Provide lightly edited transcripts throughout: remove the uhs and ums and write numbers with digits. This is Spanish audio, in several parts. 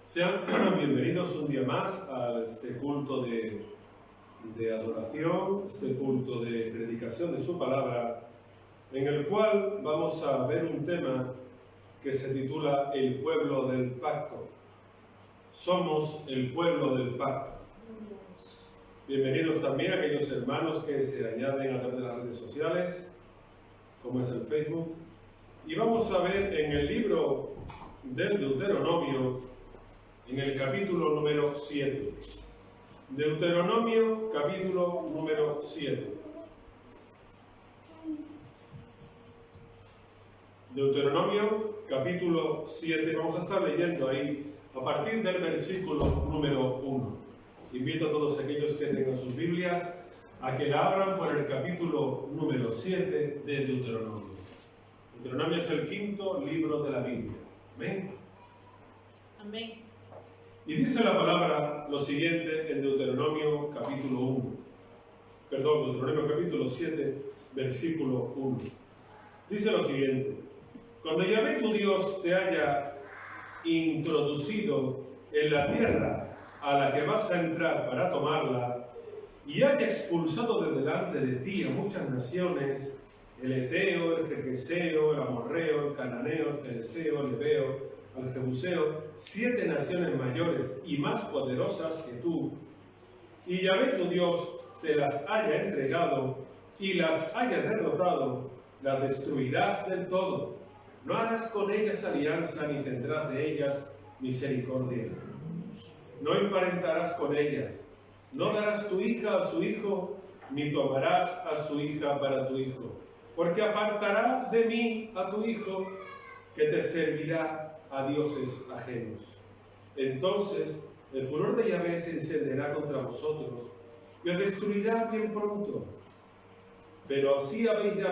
Sean bienvenidos un día más a este culto de adoración, este culto de predicación de su palabra, en el cual vamos a ver un tema que se titula El pueblo del pacto. Somos el pueblo del pacto. Bienvenidos también a aquellos hermanos que se añaden a través de las redes sociales, como es el Facebook. Y vamos a ver en el libro del Deuteronomio, en el capítulo número 7. Deuteronomio, capítulo número 7. Deuteronomio, capítulo 7. Vamos a estar leyendo ahí a partir del versículo número 1. Invito a todos aquellos que tengan sus Biblias a que la abran por el capítulo número 7 de Deuteronomio. Deuteronomio es el quinto libro de la Biblia. ¿Amén? Amén. Y dice la palabra lo siguiente en Deuteronomio capítulo 1. Perdón, Deuteronomio capítulo 7, versículo 1. Dice lo siguiente: cuando Yahvé tu Dios te haya introducido en la tierra a la que vas a entrar para tomarla, y haya expulsado de delante de ti a muchas naciones, el Eteo, el Gergeseo, el Amorreo, el Cananeo, el Fereceo, el Ebeo, al Jebuseo, 7 naciones mayores y más poderosas que tú, y Yahvé tu Dios te las haya entregado y las haya derrotado, las destruirás del todo. No harás con ellas alianza ni tendrás de ellas misericordia. No emparentarás con ellas. No darás tu hija a su hijo, ni tomarás a su hija para tu hijo, porque apartará de mí a tu hijo, que te servirá a dioses ajenos. Entonces el furor de Yahvé se encenderá contra vosotros y os destruirá bien pronto. Pero así habéis de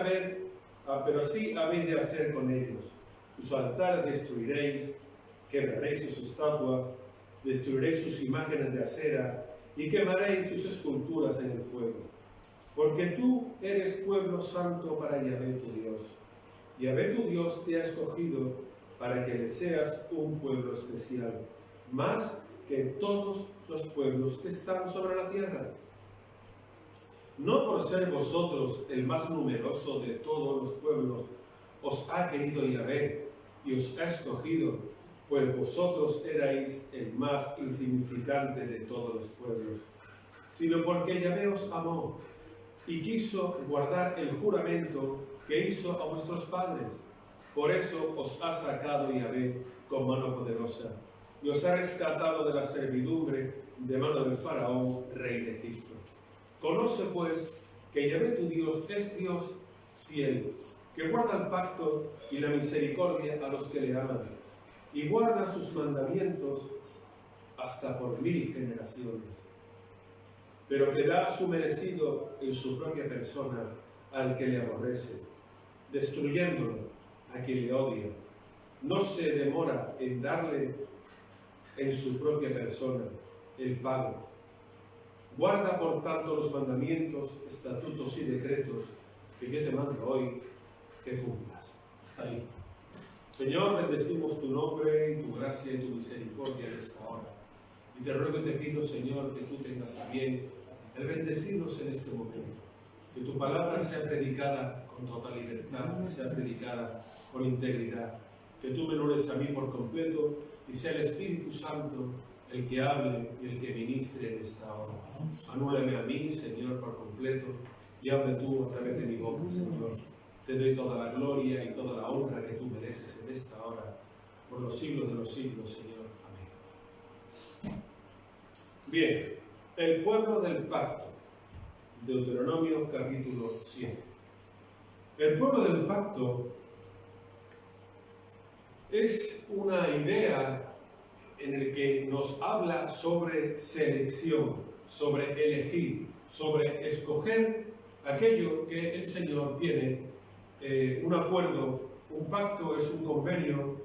hacer con ellos. Sus altares destruiréis, quebraréis sus estatuas, destruiréis sus imágenes de acera y quemaréis sus esculturas en el fuego. Porque tú eres pueblo santo para Yahvé tu Dios. Yahvé tu Dios te ha escogido para que le seas un pueblo especial, más que todos los pueblos que están sobre la tierra. No por ser vosotros el más numeroso de todos los pueblos, os ha querido Yahvé y os ha escogido, pues vosotros erais el más insignificante de todos los pueblos, sino porque Yahvé os amó y quiso guardar el juramento que hizo a vuestros padres. Por eso os ha sacado Yahvé con mano poderosa y os ha rescatado de la servidumbre de mano del faraón, rey de Egipto. Conoce pues que Yahvé tu Dios es Dios fiel, que guarda el pacto y la misericordia a los que le aman, y guarda sus mandamientos hasta por 1000 generaciones, pero que da su merecido en su propia persona al que le aborrece, destruyéndolo a quien le odia. No se demora en darle en su propia persona el pago. Guarda por tanto los mandamientos, estatutos y decretos que yo te mando hoy que cumplas. Hasta ahí. Señor, bendecimos tu nombre y tu gracia y tu misericordia en esta hora. Y te ruego y te pido, Señor, que tú tengas a bien el bendecirnos en este momento. Que tu palabra sea predicada con total libertad, que sea predicada con integridad. Que tú me honres a mí por completo y sea el Espíritu Santo el que hable y el que ministre en esta hora. Anúlame a mí, Señor, por completo y hable tú a través de mi boca, Señor. Te doy toda la gloria y toda la honra que tú mereces en esta hora, por los siglos de los siglos, Señor. Amén. Bien, el pueblo del pacto. Deuteronomio capítulo 7. El pueblo del pacto es una idea en el que nos habla sobre selección, sobre elegir, sobre escoger aquello que el Señor tiene, un acuerdo, un pacto es un convenio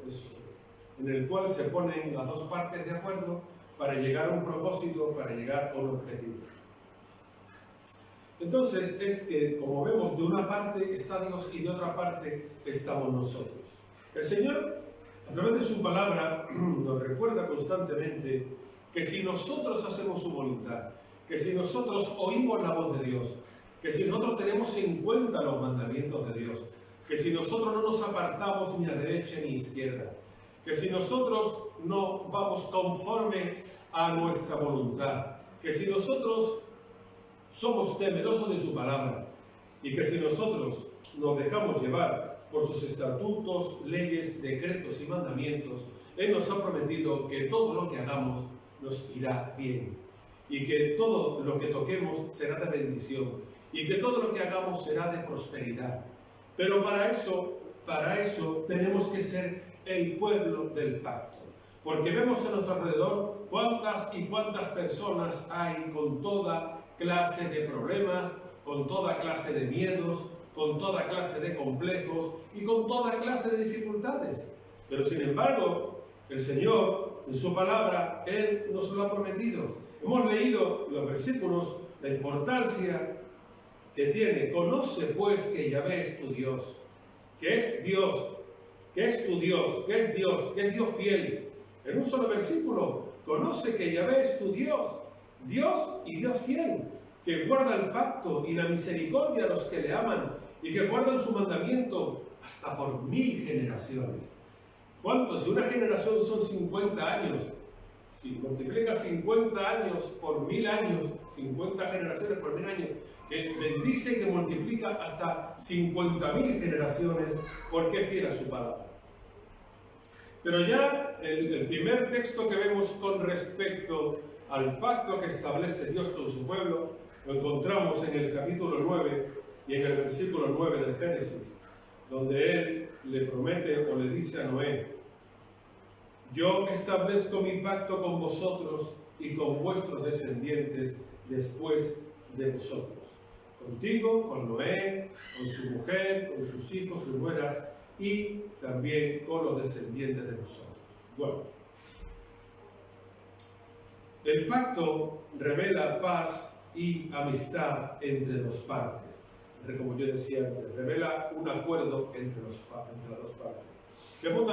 en el cual se ponen las dos partes de acuerdo para llegar a un propósito, para llegar a un objetivo. Entonces es que, como vemos, de una parte está Dios y de otra parte estamos nosotros. El Señor, a través de su palabra, nos recuerda constantemente que si nosotros hacemos su voluntad, que si nosotros oímos la voz de Dios, que si nosotros tenemos en cuenta los mandamientos de Dios, que si nosotros no nos apartamos ni a derecha ni a izquierda, que si nosotros no vamos conforme a nuestra voluntad, que si nosotros somos temerosos de su palabra y que si nosotros nos dejamos llevar por sus estatutos, leyes, decretos y mandamientos, Él nos ha prometido que todo lo que hagamos nos irá bien y que todo lo que toquemos será de bendición y que todo lo que hagamos será de prosperidad. Pero para eso tenemos que ser el pueblo del pacto. Porque vemos a nuestro alrededor cuántas y cuántas personas hay con toda clase de problemas, con toda clase de miedos, con toda clase de complejos y con toda clase de dificultades. Pero sin embargo, el Señor, en su palabra, Él nos lo ha prometido. Hemos leído los versículos, la importancia que tiene. Conoce pues que Yahvé es tu Dios, que es Dios, que es tu Dios, que es Dios fiel. En un solo versículo, conoce que Yahvé es tu Dios, Dios y Dios fiel, que guarda el pacto y la misericordia a los que le aman y que guardan su mandamiento hasta por 1000 generaciones. ¿Cuántos? Si una generación son 50 años, si multiplica 50 años por 1000 años, 50 generaciones por 1000 años, que bendice que multiplica hasta 50.000 generaciones, porque es fiel a su palabra. Pero ya el primer texto que vemos con respecto al pacto que establece Dios con su pueblo, lo encontramos en el capítulo 9 y en el versículo 9 del Génesis, donde Él le promete o le dice a Noé: yo establezco mi pacto con vosotros y con vuestros descendientes después de vosotros. Contigo, con Noé, con su mujer, con sus hijos, sus nueras y también con los descendientes de vosotros. Bueno, el pacto revela paz y amistad entre dos partes. Como yo decía antes, revela un acuerdo entre las dos partes. Vemos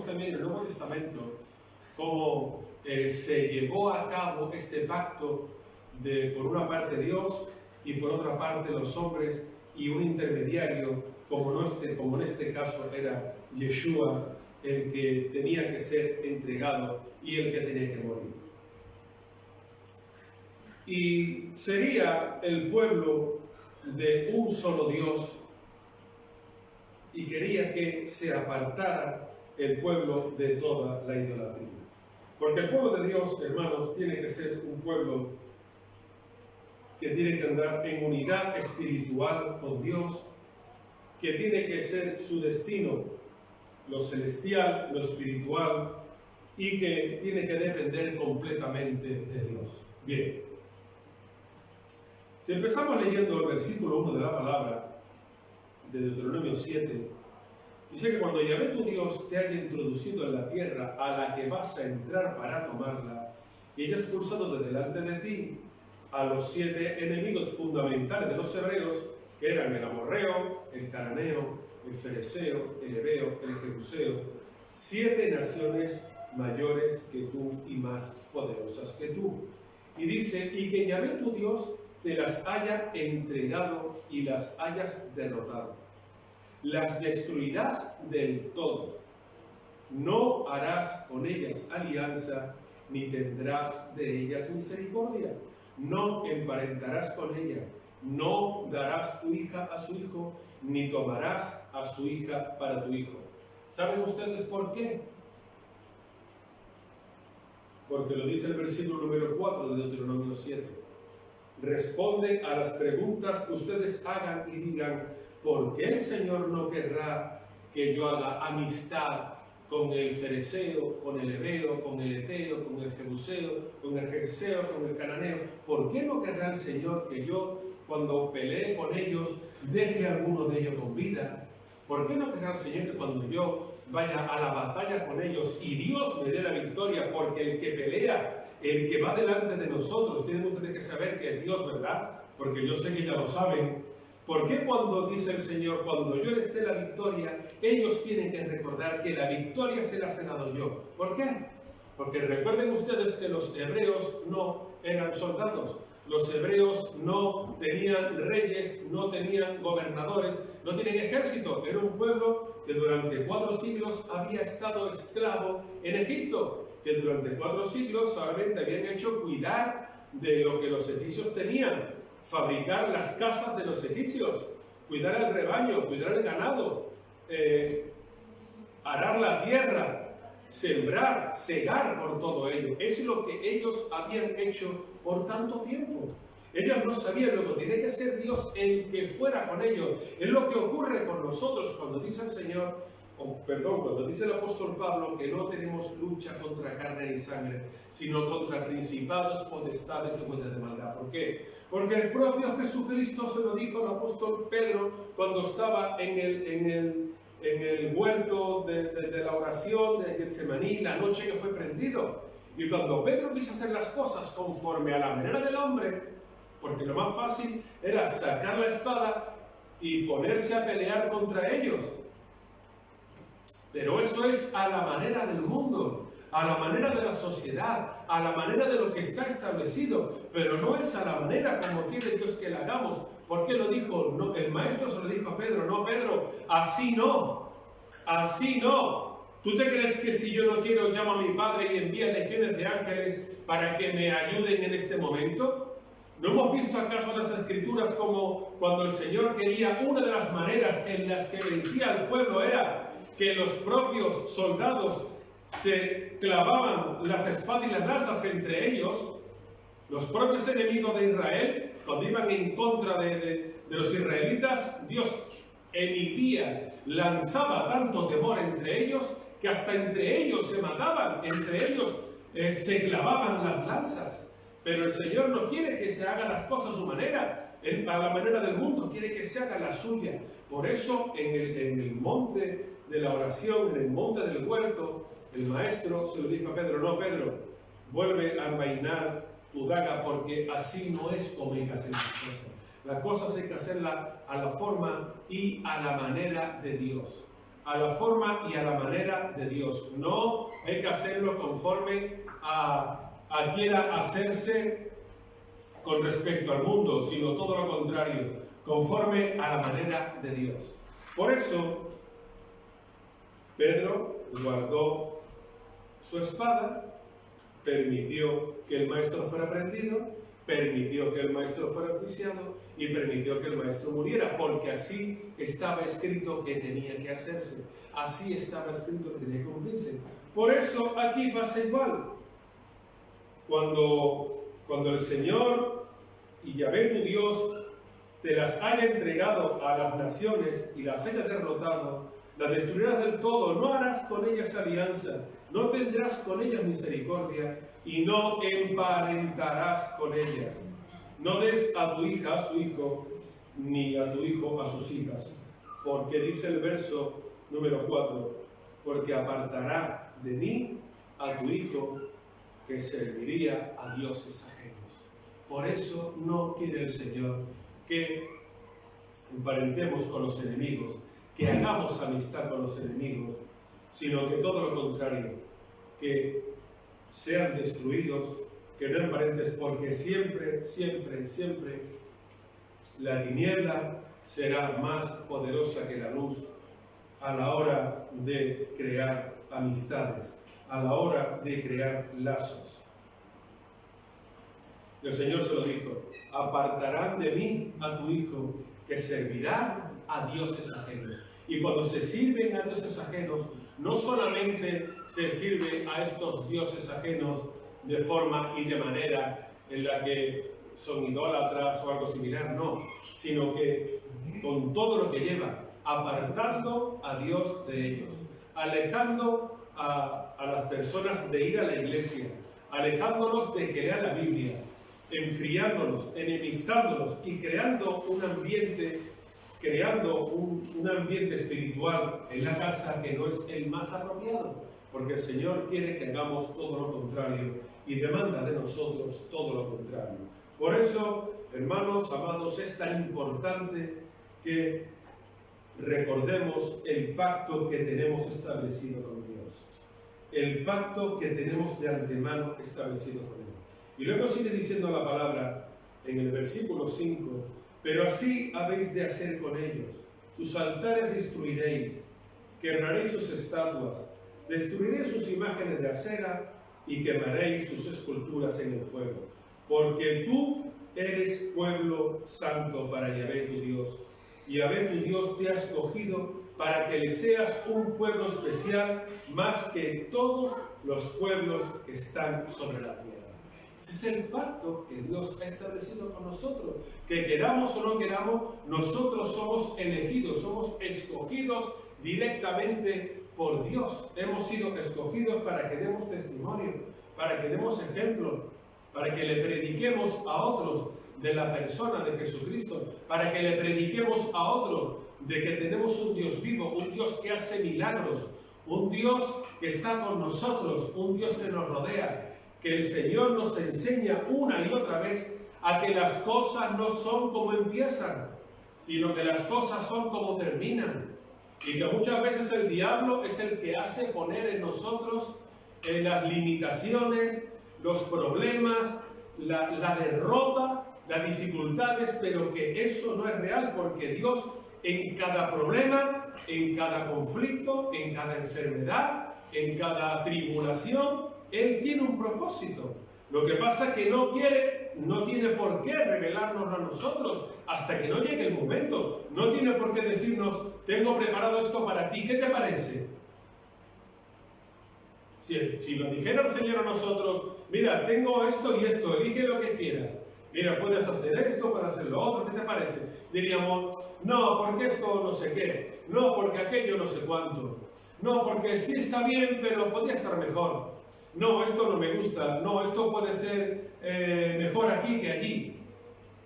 también en el Nuevo Testamento cómo se llevó a cabo este pacto por una parte Dios y por otra parte los hombres y un intermediario, como en este caso era Yeshua, el que tenía que ser entregado y el que tenía que morir. Y sería el pueblo de un solo Dios, y quería que se apartara el pueblo de toda la idolatría. Porque el pueblo de Dios, hermanos, tiene que ser un pueblo que tiene que andar en unidad espiritual con Dios, que tiene que ser su destino lo celestial, lo espiritual, y que tiene que depender completamente de Dios. Bien, si empezamos leyendo el versículo 1 de la palabra de Deuteronomio 7, dice que cuando Yahvé tu Dios te haya introducido en la tierra a la que vas a entrar para tomarla, y haya expulsado de delante de ti a los 7 enemigos fundamentales de los hebreos, que eran el amorreo, el cananeo, el fereceo, el heveo, el jebuseo, 7 naciones mayores que tú y más poderosas que tú. Y dice, y que Yahvé tu Dios te las haya entregado y las hayas derrotado. Las destruirás del todo. No harás con ellas alianza, ni tendrás de ellas misericordia. No emparentarás con ellas. No darás tu hija a su hijo, ni tomarás a su hija para tu hijo. ¿Saben ustedes por qué? Porque lo dice el versículo número 4 de Deuteronomio 7. Responde a las preguntas que ustedes hagan y digan: ¿por qué el Señor no querrá que yo haga amistad con el fereceo, con el heveo, con el eteo, con el jebuseo, con el gergeseo, con el cananeo? ¿Por qué no querrá el Señor que yo, cuando pelee con ellos, deje a alguno de ellos con vida? ¿Por qué no querrá el Señor que cuando yo vaya a la batalla con ellos y Dios me dé la victoria? Porque el que pelea, el que va delante de nosotros, tienen ustedes que saber que es Dios, ¿verdad? Porque yo sé que ya lo saben. ¿Por qué cuando dice el Señor, cuando yo les dé la victoria, ellos tienen que recordar que la victoria se las he dado yo? ¿Por qué? Porque recuerden ustedes que los hebreos no eran soldados. Los hebreos no tenían reyes, no tenían gobernadores, no tenían ejército. Era un pueblo que durante 4 siglos había estado esclavo en Egipto, que durante 4 siglos solamente habían hecho cuidar de lo que los egipcios tenían, fabricar las casas de los egipcios, cuidar el rebaño, cuidar el ganado, arar la tierra, sembrar, cegar por todo ello. Es lo que ellos habían hecho por tanto tiempo. Ellos no sabían lo que tiene que ser Dios el que fuera con ellos. Es lo que ocurre con nosotros cuando dice el Señor, cuando dice el apóstol Pablo que no tenemos lucha contra carne ni sangre, sino contra principados, potestades y huestes de maldad. ¿Por qué? Porque el propio Jesucristo se lo dijo al apóstol Pedro cuando estaba en el huerto de la oración de Getsemaní, la noche que fue prendido. Y cuando Pedro quiso hacer las cosas conforme a la manera del hombre, porque lo más fácil era sacar la espada y ponerse a pelear contra ellos. Pero eso es a la manera del mundo, a la manera de la sociedad, a la manera de lo que está establecido, pero no es a la manera como quiere Dios que la hagamos. ¿Por qué lo dijo? No, el maestro se lo dijo a Pedro: no, Pedro, así no, así no. ¿Tú te crees que si yo no quiero, llamo a mi Padre y envía legiones de ángeles para que me ayuden en este momento? ¿No hemos visto acaso en las Escrituras como cuando el Señor quería, una de las maneras en las que vencía al pueblo era que los propios soldados se clavaban las espadas y las lanzas entre ellos? Los propios enemigos de Israel, cuando iban en contra de los israelitas, Dios emitía, lanzaba tanto temor entre ellos que hasta entre ellos se mataban, entre ellos se clavaban las lanzas. Pero el Señor no quiere que se hagan las cosas a su manera, a la manera del mundo, quiere que se haga la suya. Por eso en el monte de la oración, en el monte del huerto, el maestro se lo dijo a Pedro: no, Pedro, vuelve a envainar tu daga, porque así no es como hay que hacer las cosas. Las cosas hay que hacerlas a la forma y a la manera de Dios. A la forma y a la manera de Dios. No hay que hacerlo conforme a quiera hacerse con respecto al mundo, sino todo lo contrario, conforme a la manera de Dios. Por eso, Pedro guardó su espada, permitió que el maestro fuera prendido, permitió que el maestro fuera enjuiciado y permitió que el maestro muriera, porque así estaba escrito que tenía que hacerse, así estaba escrito que tenía que cumplirse. Por eso aquí pasa igual. Cuando el Señor y Yahvé tu Dios te las haya entregado a las naciones y las haya derrotado, las destruirás del todo, no harás con ellas alianza, no tendrás con ellas misericordia y no emparentarás con ellas. No des a tu hija a su hijo, ni a tu hijo a sus hijas, porque dice el verso número 4, porque apartará de mí a tu hijo que serviría a dioses ajenos. Por eso no quiere el Señor que emparentemos con los enemigos, que hagamos amistad con los enemigos, sino que todo lo contrario, que sean destruidos, que no emparentes, porque siempre, siempre, siempre la tiniebla será más poderosa que la luz a la hora de crear amistades, a la hora de crear lazos. El Señor se lo dijo: apartarán de mí a tu hijo que servirá a dioses ajenos. Y cuando se sirven a dioses ajenos, no solamente se sirve a estos dioses ajenos de forma y de manera en la que son idólatras o algo similar, no, sino que con todo lo que lleva, apartando a Dios de ellos, alejando a las personas de ir a la iglesia, alejándolos de que lean la Biblia, enfriándolos, enemistándolos y creando un ambiente espiritual en la casa que no es el más apropiado, porque el Señor quiere que hagamos todo lo contrario y demanda de nosotros todo lo contrario. Por eso, hermanos, amados, es tan importante que recordemos el pacto que tenemos establecido con Dios, el pacto que tenemos de antemano establecido con Él. Y luego sigue diciendo la palabra en el versículo 5, pero así habéis de hacer con ellos, sus altares destruiréis, quebraréis sus estatuas, destruiréis sus imágenes de acera y quemaréis sus esculturas en el fuego, porque tú eres pueblo santo para Yahvé tu Dios, y Yahvé tu Dios te ha escogido para que le seas un pueblo especial más que todos los pueblos que están sobre la tierra. Ese es el pacto que Dios ha establecido con nosotros. Que queramos o no queramos, nosotros somos elegidos, somos escogidos directamente por Dios. Hemos sido escogidos para que demos testimonio, para que demos ejemplo, para que le prediquemos a otros de la persona de Jesucristo, para que le prediquemos a otros de que tenemos un Dios vivo, un Dios que hace milagros, un Dios que está con nosotros, un Dios que nos rodea, que el Señor nos enseña una y otra vez a que las cosas no son como empiezan, sino que las cosas son como terminan. Y que muchas veces el diablo es el que hace poner en nosotros las limitaciones, los problemas, la derrota, las dificultades, pero que eso no es real, porque Dios en cada problema, en cada conflicto, en cada enfermedad, en cada tribulación, Él tiene un propósito. Lo que pasa es que no tiene por qué revelarnos a nosotros hasta que no llegue el momento. No tiene por qué decirnos, tengo preparado esto para ti, ¿qué te parece? Si lo dijera el Señor a nosotros, mira, tengo esto y esto, elige lo que quieras. Mira, puedes hacer esto, puedes hacer lo otro, ¿qué te parece? Diríamos, no, porque esto no sé qué, no, porque aquello no sé cuánto, no, porque sí está bien, pero podría estar mejor. No, esto no me gusta, no, esto puede ser mejor aquí que allí.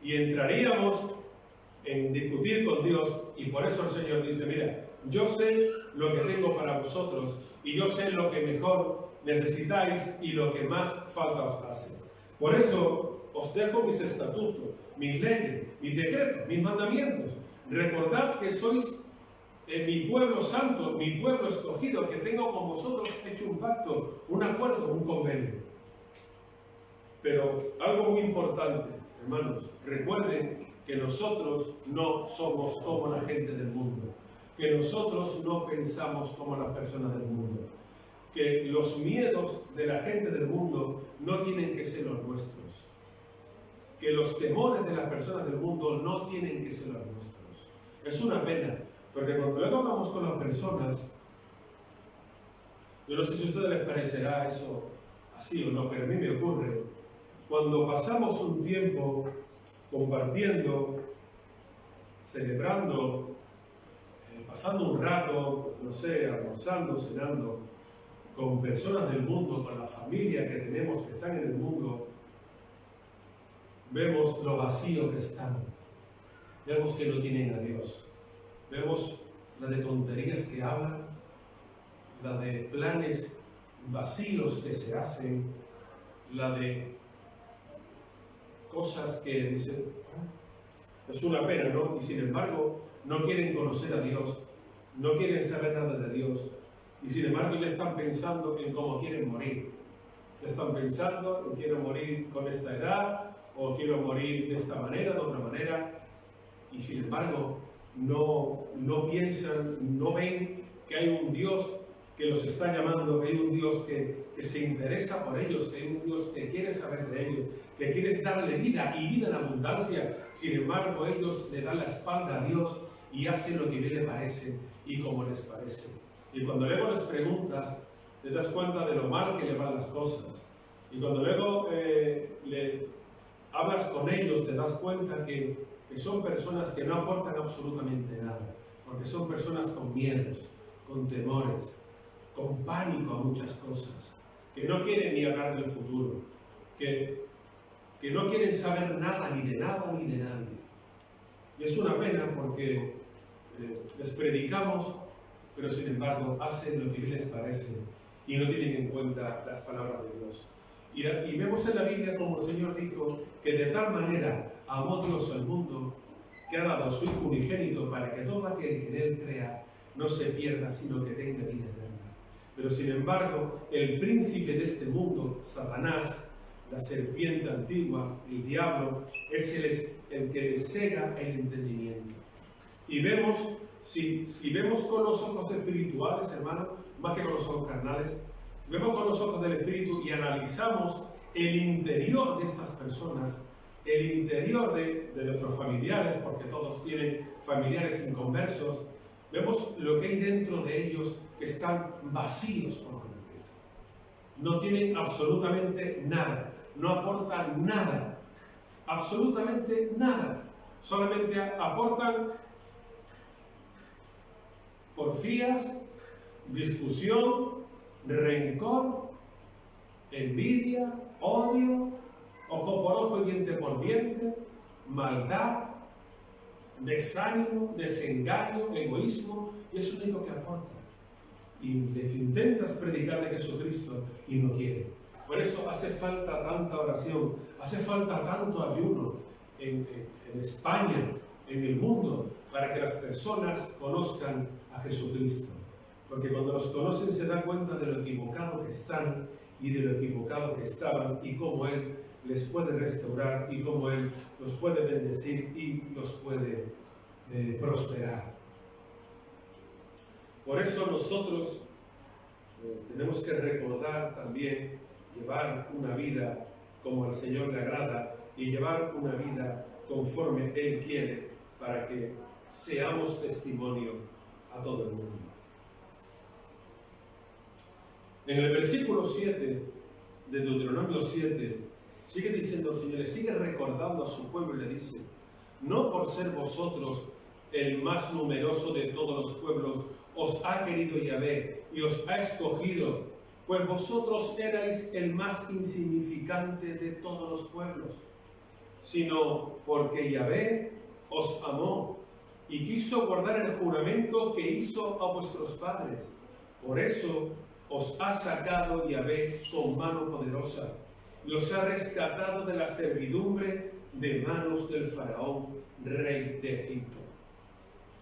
Y entraríamos en discutir con Dios, y por eso el Señor dice, mira, yo sé lo que tengo para vosotros, y yo sé lo que mejor necesitáis y lo que más falta os hace. Por eso os dejo mis estatutos, mis leyes, mis decretos, mis mandamientos. Recordad que sois mi pueblo santo, mi pueblo escogido, que tengo con vosotros hecho un pacto, un acuerdo, un convenio. Pero algo muy importante, hermanos, recuerden que nosotros no somos como la gente del mundo, que nosotros no pensamos como las personas del mundo, que los miedos de la gente del mundo no tienen que ser los nuestros, que los temores de las personas del mundo no tienen que ser los nuestros. Es una pena, porque cuando luego hablamos con las personas, yo no sé si a ustedes les parecerá eso así o no, pero a mí me ocurre, cuando pasamos un tiempo compartiendo, celebrando, pasando un rato, no sé, almorzando, cenando, con personas del mundo, con la familia que tenemos que están en el mundo, vemos lo vacío que están, vemos que no tienen a Dios, vemos la de tonterías que hablan, la de planes vacíos que se hacen, la de cosas que dicen, es una pena, ¿no? Y sin embargo, no quieren conocer a Dios, no quieren saber nada de Dios, y sin embargo ya están pensando en cómo quieren morir. Ya están pensando en quiero morir con esta edad, o quiero morir de esta manera, de otra manera, y sin embargo no piensan, no ven que hay un Dios que los está llamando, que hay un Dios que se interesa por ellos, que hay un Dios que quiere saber de ellos, que quiere darle vida y vida en abundancia. Sin embargo, ellos le dan la espalda a Dios y hacen lo que bien le parece y como les parece. Y cuando luego les preguntas, te das cuenta de lo mal que le van las cosas. Y cuando luego le hablas con ellos, te das cuenta que son personas que no aportan absolutamente nada, porque son personas con miedos, con temores, con pánico a muchas cosas, que no quieren ni hablar del futuro, que no quieren saber nada, ni de nada, ni de nadie. Y es una pena porque les predicamos, pero sin embargo hacen lo que les parece y no tienen en cuenta las palabras de Dios. Y vemos en la Biblia como el Señor dijo que de tal manera amó Dios al mundo que ha dado a su Hijo unigénito para que todo aquel que en Él crea no se pierda, sino que tenga vida eterna. Pero sin embargo, el príncipe de este mundo, Satanás, la serpiente antigua, el diablo, es el que le cega el entendimiento. Y vemos, si vemos con los ojos espirituales, hermano, más que con los ojos carnales, si vemos con los ojos del Espíritu y analizamos el interior de estas personas, el interior de nuestros familiares, porque todos tienen familiares inconversos, vemos lo que hay dentro de ellos que están vacíos por completo. No tienen absolutamente nada, no aportan nada, absolutamente nada. Solamente aportan porfías, discusión, rencor, envidia, odio, ojo por ojo y diente por diente, maldad, desánimo, desengaño, egoísmo, y es lo único que aporta. Y les intentas predicar de Jesucristo y no quieren. Por eso hace falta tanta oración, hace falta tanto ayuno en España, en el mundo, para que las personas conozcan a Jesucristo. Porque cuando los conocen se dan cuenta de lo equivocado que están y de lo equivocado que estaban y cómo Él les puede restaurar y cómo Él los puede bendecir y los puede prosperar. Por eso nosotros tenemos que recordar también llevar una vida como al Señor le agrada y llevar una vida conforme Él quiere para que seamos testimonio a todo el mundo. En el versículo 7 de Deuteronomio 7 sigue diciendo el Señor, le sigue recordando a su pueblo y le dice: no por ser vosotros el más numeroso de todos los pueblos os ha querido Yahvé y os ha escogido, pues vosotros erais el más insignificante de todos los pueblos, sino porque Yahvé os amó y quiso guardar el juramento que hizo a vuestros padres. Por eso os ha sacado Yahvé con mano poderosa y os ha rescatado de la servidumbre de manos del faraón, rey de Egipto.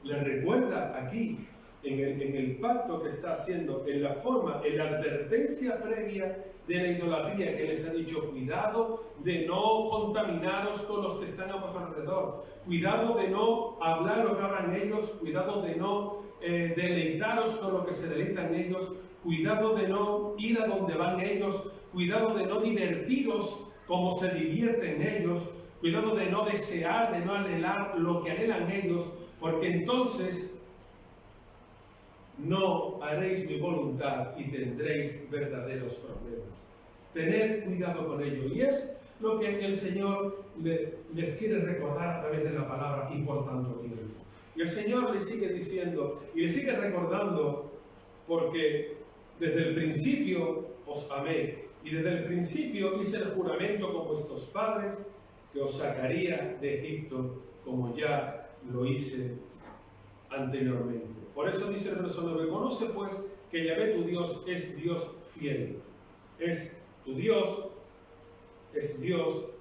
Les recuerda aquí, en el pacto que está haciendo, en la forma, en la advertencia previa de la idolatría, que les ha dicho: cuidado de no contaminaros con los que están a vuestro alrededor, cuidado de no hablar lo que hablan ellos, cuidado de no deleitaros con lo que se deleitan ellos, cuidado de no ir a donde van ellos, cuidado de no divertiros como se divierten ellos, cuidado de no desear, de no anhelar lo que anhelan ellos, porque entonces no haréis mi voluntad y tendréis verdaderos problemas. Tened cuidado con ello. Y es lo que el Señor les quiere recordar a través de la palabra y por tanto tiempo. Y el Señor le sigue diciendo y le sigue recordando, porque desde el principio os amé y desde el principio hice el juramento con vuestros padres que os sacaría de Egipto, como ya lo hice anteriormente. Por eso dice el verso 9: conoce pues que Yahvé tu Dios es Dios fiel. Es tu Dios, es Dios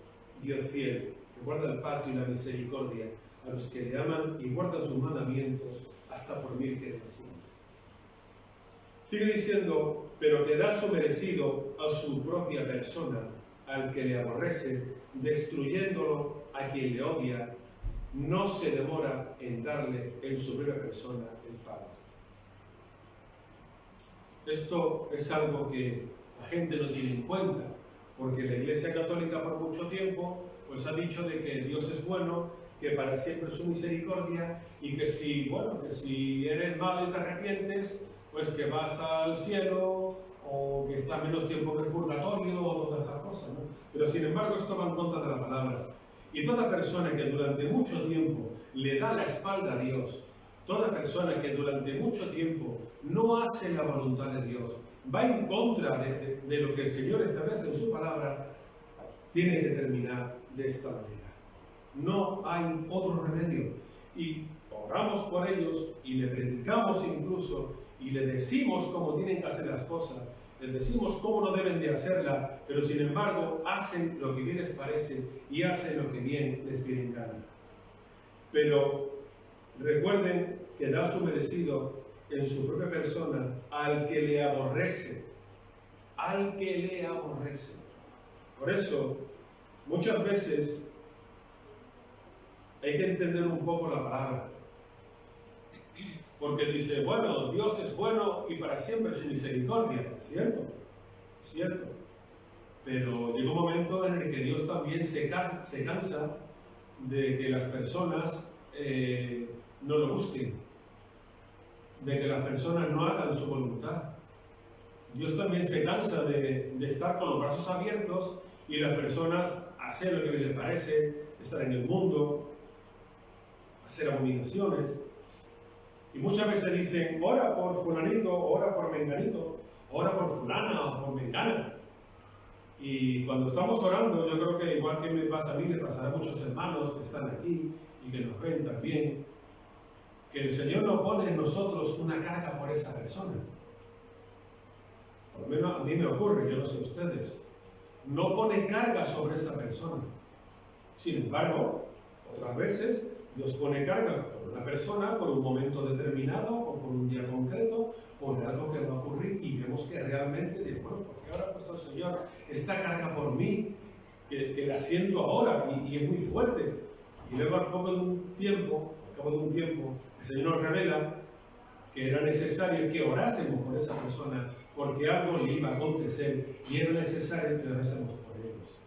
fiel, que guarda el pacto y la misericordia a los que le aman y guardan sus mandamientos hasta por 1000 generaciones. Sigue diciendo: pero que da su merecido a su propia persona, al que le aborrece, destruyéndolo a quien le odia, no se demora en darle en su propia persona el pago. Esto es algo que la gente no tiene en cuenta, porque la Iglesia Católica por mucho tiempo pues ha dicho de que Dios es bueno, que para siempre es su misericordia, y que si eres malo y te arrepientes, pues que vas al cielo, o que está menos tiempo que el purgatorio, o todas estas cosas, ¿no? Pero sin embargo esto va en contra de la palabra. Y toda persona que durante mucho tiempo le da la espalda a Dios, toda persona que durante mucho tiempo no hace la voluntad de Dios, va en contra de lo que el Señor establece en su palabra, tiene que terminar de esta manera. No hay otro remedio. Y oramos por ellos y le predicamos incluso y le decimos cómo tienen que hacer las cosas, les decimos cómo no deben de hacerla, pero sin embargo hacen lo que bien les parece y hacen lo que bien les viene en gana. Pero recuerden que da su merecido en su propia persona al que le aborrece, al que le aborrece. Por eso, muchas veces hay que entender un poco la palabra. Porque dice, bueno, Dios es bueno y para siempre su misericordia. ¿Cierto? Cierto. Pero llega un momento en el que Dios también se cansa de que las personas no lo busquen, de que las personas no hagan su voluntad. Dios también se cansa de estar con los brazos abiertos y las personas hacer lo que les parece, estar en el mundo, hacer abominaciones. Y muchas veces dicen, ora por fulanito, ora por menganito, ora por fulana o por mengana. Y cuando estamos orando, yo creo que igual que me pasa a mí, le pasará a muchos hermanos que están aquí y que nos ven también, que el Señor no pone en nosotros una carga por esa persona. Por lo menos a mí me ocurre, yo no sé ustedes. No pone carga sobre esa persona. Sin embargo, otras veces Dios pone carga por una persona, por un momento determinado, o por un día concreto, por algo que va a ocurrir y vemos que realmente, bueno, ¿por qué ahora ha puesto el Señor esta carga por mí? Que la siento ahora y es muy fuerte. Y luego al cabo de un tiempo, el Señor nos revela que era necesario que orásemos por esa persona porque algo le iba a acontecer y era necesario que orásemos por ellos.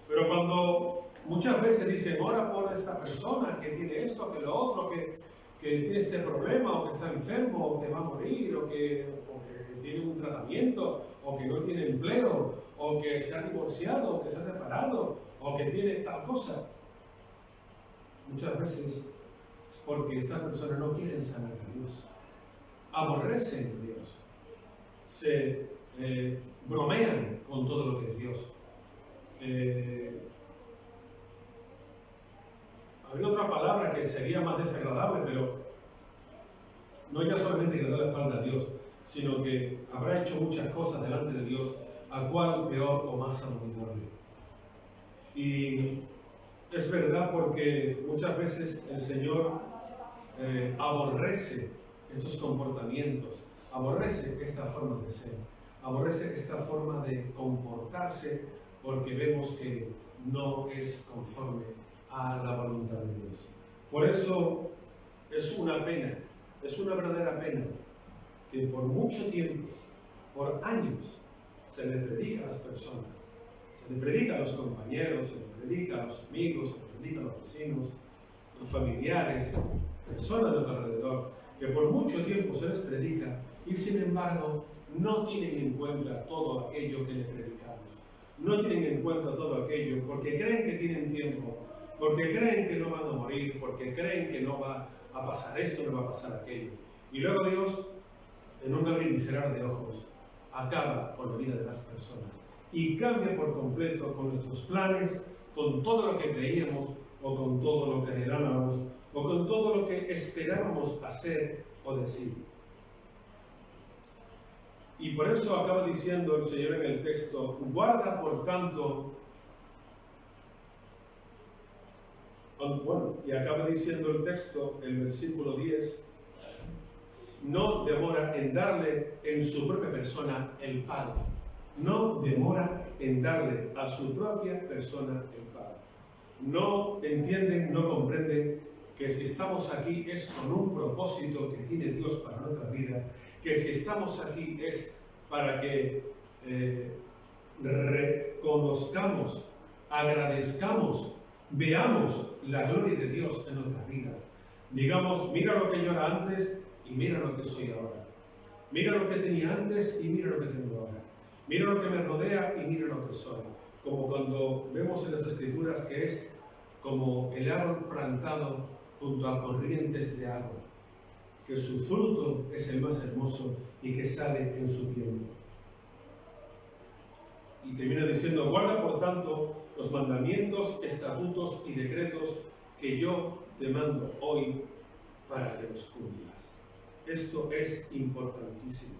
Pero cuando muchas veces dicen, ora por esta persona que tiene esto, que lo otro, que tiene este problema, o que está enfermo, o que va a morir, o que tiene un tratamiento, o que no tiene empleo, o que se ha divorciado, o que se ha separado, o que tiene tal cosa. Muchas veces es porque estas personas no quieren saber a Dios, aborrecen a Dios, se bromean con todo lo que es Dios. Habría otra palabra que sería más desagradable, pero no ya solamente que le da la espalda a Dios, sino que habrá hecho muchas cosas delante de Dios, a cual peor o más abominable. Y es verdad porque muchas veces el Señor aborrece estos comportamientos, aborrece esta forma de ser, aborrece esta forma de comportarse, porque vemos que no es conforme a la voluntad de Dios. Por eso es una pena, es una verdadera pena que por mucho tiempo, por años, se le predica a las personas, se le predica a los compañeros, se le predica a los amigos, se le predica a los vecinos, a los familiares, personas de tu alrededor, que por mucho tiempo se les predica y sin embargo no tienen en cuenta todo aquello que les predicamos. No tienen en cuenta todo aquello porque creen que tienen tiempo, porque creen que no van a morir, porque creen que no va a pasar esto, no va a pasar aquello. Y luego Dios, en un abrir y cerrar de ojos, acaba con la vida de las personas y cambia por completo con nuestros planes, con todo lo que creíamos o con todo lo que anhelábamos o con todo lo que esperábamos hacer o decir. Y por eso acaba diciendo el Señor en el texto, guarda por tanto, bueno, y acaba diciendo el texto, el versículo 10, no demora en darle en su propia persona el pago. No demora en darle a su propia persona el pago. No entienden, no comprenden que si estamos aquí es con un propósito que tiene Dios para nuestra vida, que si estamos aquí es para que reconozcamos, agradezcamos, veamos la gloria de Dios en nuestras vidas. Digamos, mira lo que yo era antes y mira lo que soy ahora. Mira lo que tenía antes y mira lo que tengo ahora. Mira lo que me rodea y mira lo que soy. Como cuando vemos en las Escrituras que es como el árbol plantado junto a corrientes de agua, que su fruto es el más hermoso y que sale en su tiempo. Y termina diciendo: guarda por tanto los mandamientos, estatutos y decretos que yo te mando hoy para que los cumplas. Esto es importantísimo,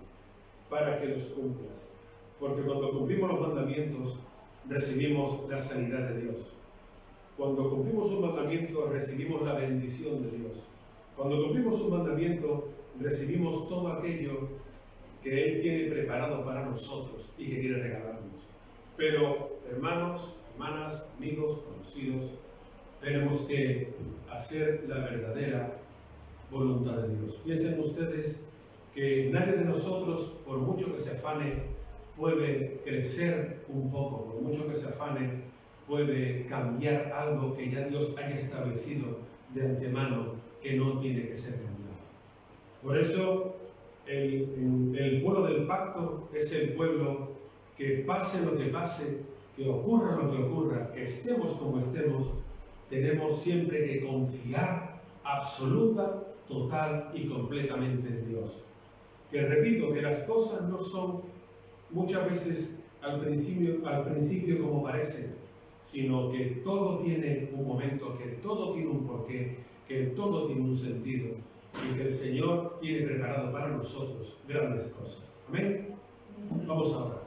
para que los cumplas. Porque cuando cumplimos los mandamientos, recibimos la sanidad de Dios. Cuando cumplimos un mandamiento, recibimos la bendición de Dios. Cuando cumplimos un mandamiento, recibimos todo aquello que Él tiene preparado para nosotros y que quiere regalarnos. Pero, hermanos, hermanas, amigos, conocidos, tenemos que hacer la verdadera voluntad de Dios. Piensen ustedes que nadie de nosotros, por mucho que se afane, puede crecer un poco, por mucho que se afane, puede cambiar algo que ya Dios haya establecido de antemano que no tiene que ser cambiado. Por eso, el pueblo del pacto es el pueblo que pase lo que pase, que ocurra lo que ocurra, que estemos como estemos, tenemos siempre que confiar absoluta, total y completamente en Dios. Que repito, que las cosas no son muchas veces al principio como parecen, sino que todo tiene un momento, que todo tiene un porqué, que todo tiene un sentido y que el Señor tiene preparado para nosotros grandes cosas. Amén. Vamos a orar.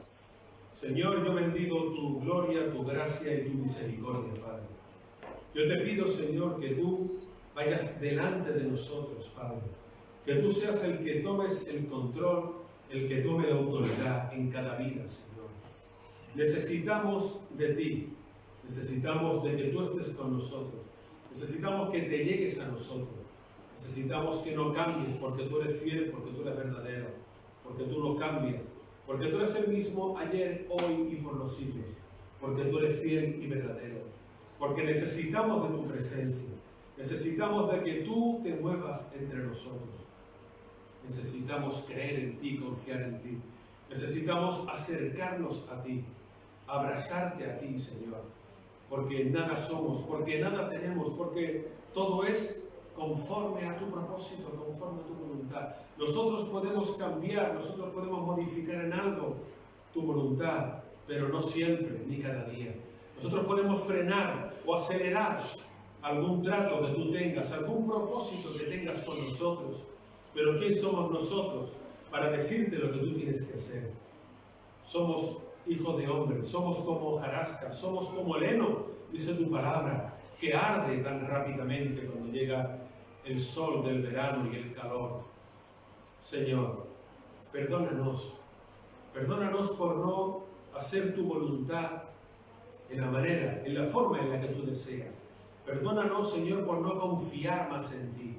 Señor, yo bendigo tu gloria, tu gracia y tu misericordia, Padre. Yo te pido, Señor, que tú vayas delante de nosotros, Padre. Que tú seas el que tomes el control, el que tome la autoridad en cada vida, Señor. Necesitamos de ti. Necesitamos de que tú estés con nosotros. Necesitamos que te llegues a nosotros. Necesitamos que no cambies, porque tú eres fiel, porque tú eres verdadero, porque tú no cambias, porque tú eres el mismo ayer, hoy y por los siglos, porque tú eres fiel y verdadero, porque necesitamos de tu presencia, necesitamos de que tú te muevas entre nosotros, necesitamos creer en ti, confiar en ti, necesitamos acercarnos a ti, abrazarte a ti, Señor, porque nada somos, porque nada tenemos, porque todo es conforme a tu propósito, conforme a tu voluntad. Nosotros podemos cambiar, nosotros podemos modificar en algo tu voluntad, pero no siempre, ni cada día. Nosotros podemos frenar o acelerar algún trato que tú tengas, algún propósito que tengas con nosotros, pero ¿quién somos nosotros para decirte lo que tú tienes que hacer? Somos hijos de hombre, somos como hojarasca, somos como el heno, dice tu palabra, que arde tan rápidamente cuando llega el sol del verano y el calor. Señor, perdónanos por no hacer tu voluntad en la manera, en la forma en la que tú deseas. Perdónanos, Señor, por no confiar más en ti.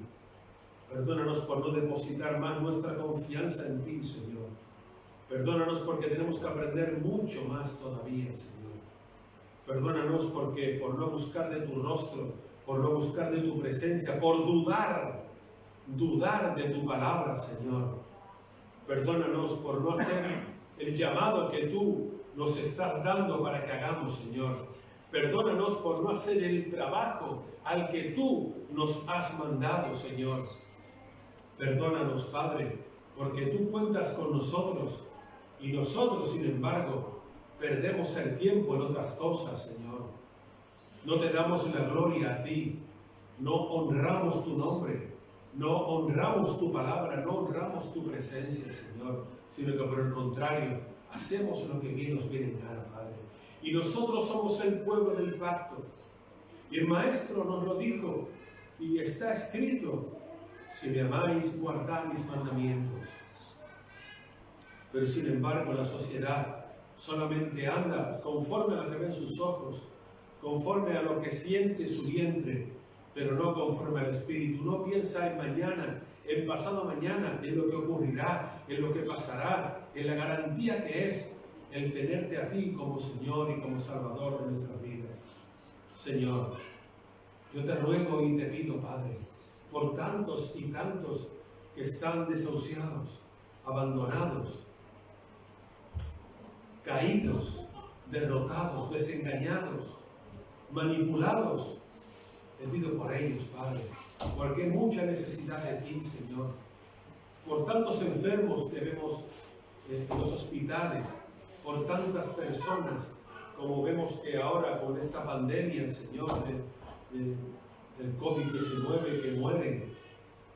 Perdónanos por no depositar más nuestra confianza en ti, Señor. Perdónanos porque tenemos que aprender mucho más todavía, Señor. Perdónanos porque por no buscar de tu rostro, por no buscar de tu presencia, por dudar de tu palabra, Señor. Perdónanos por no hacer el llamado que tú nos estás dando para que hagamos, Señor. Perdónanos por no hacer el trabajo al que tú nos has mandado, Señor. Perdónanos, Padre, porque tú cuentas con nosotros y nosotros, sin embargo, perdemos el tiempo en otras cosas, Señor. No te damos la gloria a ti, no honramos tu nombre, no honramos tu palabra, no honramos tu presencia, Señor, sino que por el contrario, hacemos lo que bien nos viene en gana, Padre. Y nosotros somos el pueblo del pacto. Y el Maestro nos lo dijo, y está escrito: si me amáis, guardad mis mandamientos. Pero sin embargo, la sociedad solamente anda conforme a lo que ven sus ojos, conforme a lo que siente su vientre, pero no conforme al Espíritu. No piensa en mañana, en pasado mañana, en lo que ocurrirá, en lo que pasará, en la garantía que es el tenerte a ti como Señor y como Salvador de nuestras vidas. Señor, yo te ruego y te pido, Padre, por tantos y tantos que están desahuciados, abandonados, caídos, derrotados, desengañados, manipulados. Te pido por ellos, Padre, porque hay mucha necesidad de ti, Señor. Por tantos enfermos que vemos en los hospitales, por tantas personas, como vemos que ahora con esta pandemia, Señor, del COVID-19 que mueren,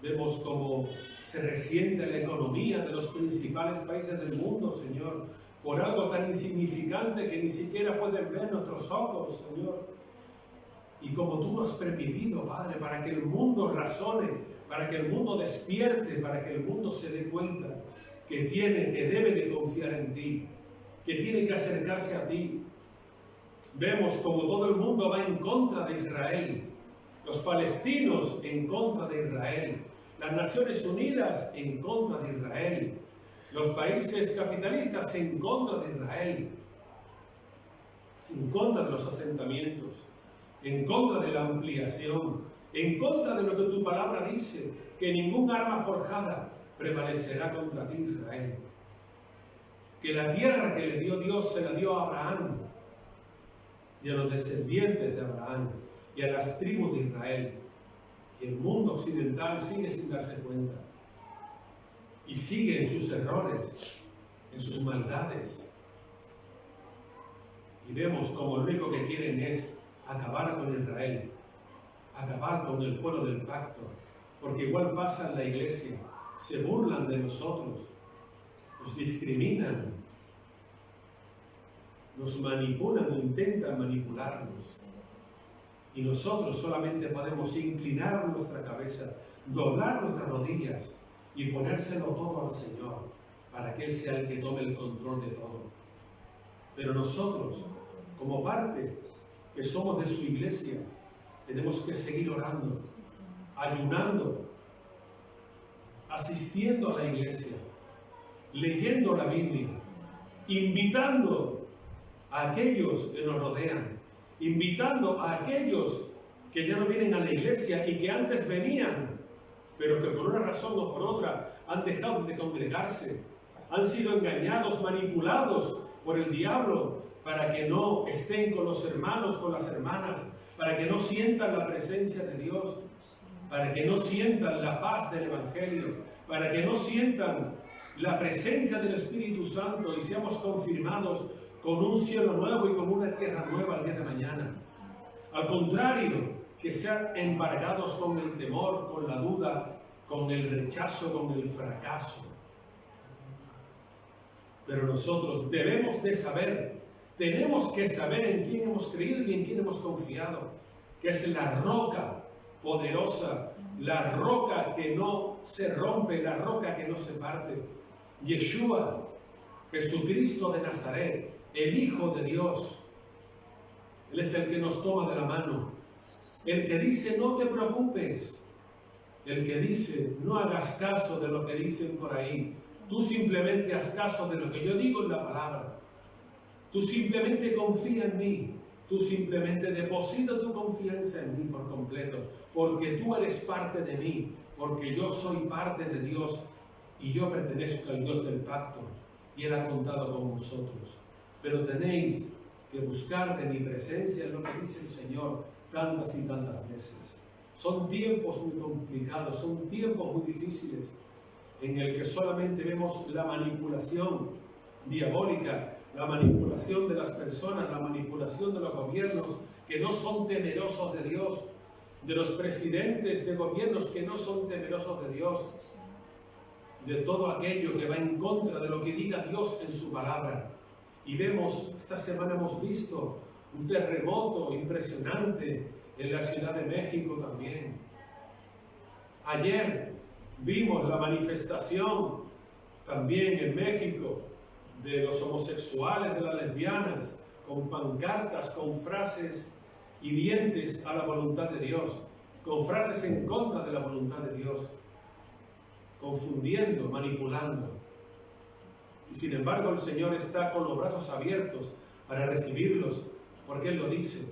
vemos cómo se resiente la economía de los principales países del mundo, Señor, por algo tan insignificante que ni siquiera pueden ver nuestros ojos, Señor. Y como tú nos has permitido, Padre, para que el mundo razone, para que el mundo despierte, para que el mundo se dé cuenta que debe de confiar en ti, que tiene que acercarse a ti. Vemos como todo el mundo va en contra de Israel, los palestinos en contra de Israel, las Naciones Unidas en contra de Israel, los países capitalistas en contra de Israel, en contra de los asentamientos, en contra de la ampliación, en contra de lo que tu palabra dice, que ningún arma forjada prevalecerá contra ti, Israel. Que la tierra que le dio Dios se la dio a Abraham y a los descendientes de Abraham y a las tribus de Israel. Y el mundo occidental sigue sin darse cuenta y sigue en sus errores, en sus maldades. Y vemos como lo único que quieren es acabar con Israel, acabar con el pueblo del pacto, porque igual pasa en la iglesia, se burlan de nosotros, nos discriminan, nos manipulan, intentan manipularnos. Y nosotros solamente podemos inclinar nuestra cabeza, doblar nuestras rodillas y ponérselo todo al Señor, para que Él sea el que tome el control de todo. Pero nosotros, como parte que somos de su iglesia, tenemos que seguir orando, ayunando, asistiendo a la iglesia, leyendo la Biblia, invitando a aquellos que nos rodean, invitando a aquellos que ya no vienen a la iglesia y que antes venían, pero que por una razón o por otra han dejado de congregarse, han sido engañados, manipulados por el diablo para que no estén con los hermanos, con las hermanas, para que no sientan la presencia de Dios, para que no sientan la paz del Evangelio, para que no sientan la presencia del Espíritu Santo y seamos confirmados con un cielo nuevo y con una tierra nueva el día de mañana. Al contrario, que sean embargados con el temor, con la duda, con el rechazo, con el fracaso. Pero nosotros debemos de saber, tenemos que saber en quién hemos creído y en quién hemos confiado, que es la roca poderosa, la roca que no se rompe, la roca que no se parte. Yeshua, Jesucristo de Nazaret, el Hijo de Dios. Él es el que nos toma de la mano, el que dice no te preocupes, el que dice no hagas caso de lo que dicen por ahí, tú simplemente haz caso de lo que yo digo en la palabra, tú simplemente confía en mí, tú simplemente deposita tu confianza en mí por completo, porque tú eres parte de mí, porque yo soy parte de Dios y yo pertenezco al Dios del pacto y Él ha contado con vosotros. Pero tenéis que buscar de mi presencia, es lo que dice el Señor tantas y tantas veces. Son tiempos muy complicados, son tiempos muy difíciles, en el que solamente vemos la manipulación diabólica, la manipulación de las personas, la manipulación de los gobiernos que no son temerosos de Dios, de los presidentes de gobiernos que no son temerosos de Dios, de todo aquello que va en contra de lo que diga Dios en su palabra. Y vemos, esta semana hemos visto un terremoto impresionante en la Ciudad de México también. Ayer vimos la manifestación también en México de los homosexuales, de las lesbianas, con pancartas, con frases hirientes a la voluntad de Dios, con frases en contra de la voluntad de Dios, confundiendo, manipulando. Y sin embargo el Señor está con los brazos abiertos para recibirlos, porque Él lo dice,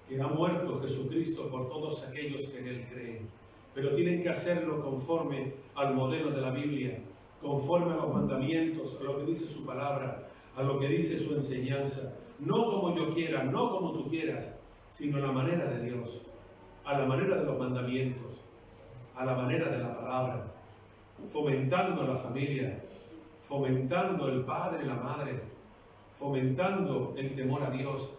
que ha muerto Jesucristo por todos aquellos que en Él creen, pero tienen que hacerlo conforme al modelo de la Biblia, conforme a los mandamientos, a lo que dice su palabra, a lo que dice su enseñanza, no como yo quiera, no como tú quieras, sino a la manera de Dios, a la manera de los mandamientos, a la manera de la palabra, fomentando la familia, fomentando el padre y la madre, fomentando el temor a Dios,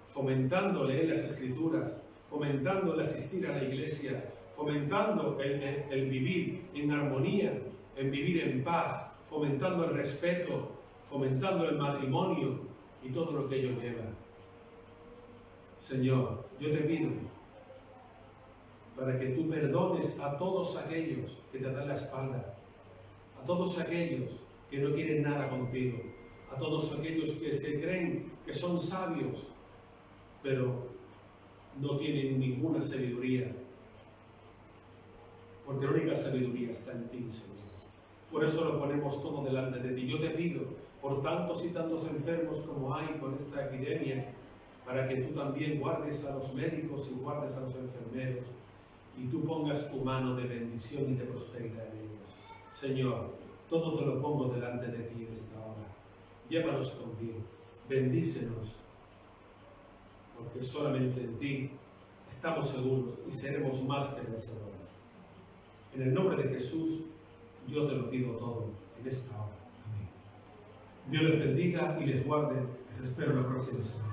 fomentando leer las Escrituras, fomentando el asistir a la iglesia, fomentando el vivir en armonía, en vivir en paz, fomentando el respeto, fomentando el matrimonio y todo lo que ello lleva. Señor, yo te pido para que tú perdones a todos aquellos que te dan la espalda, a todos aquellos que no quieren nada contigo, a todos aquellos que se creen que son sabios, pero no tienen ninguna sabiduría, porque la única sabiduría está en ti, Señor. Por eso lo ponemos todo delante de ti. Yo te pido por tantos y tantos enfermos como hay con esta epidemia, para que tú también guardes a los médicos y guardes a los enfermeros, y tú pongas tu mano de bendición y de prosperidad en ellos. Señor, todo te lo pongo delante de ti en esta hora. Llévanos contigo, bendícenos, porque solamente en ti estamos seguros y seremos más que vencedores. En el nombre de Jesús, yo te lo pido todo en esta hora. Amén. Dios les bendiga y les guarde. Les espero la próxima semana.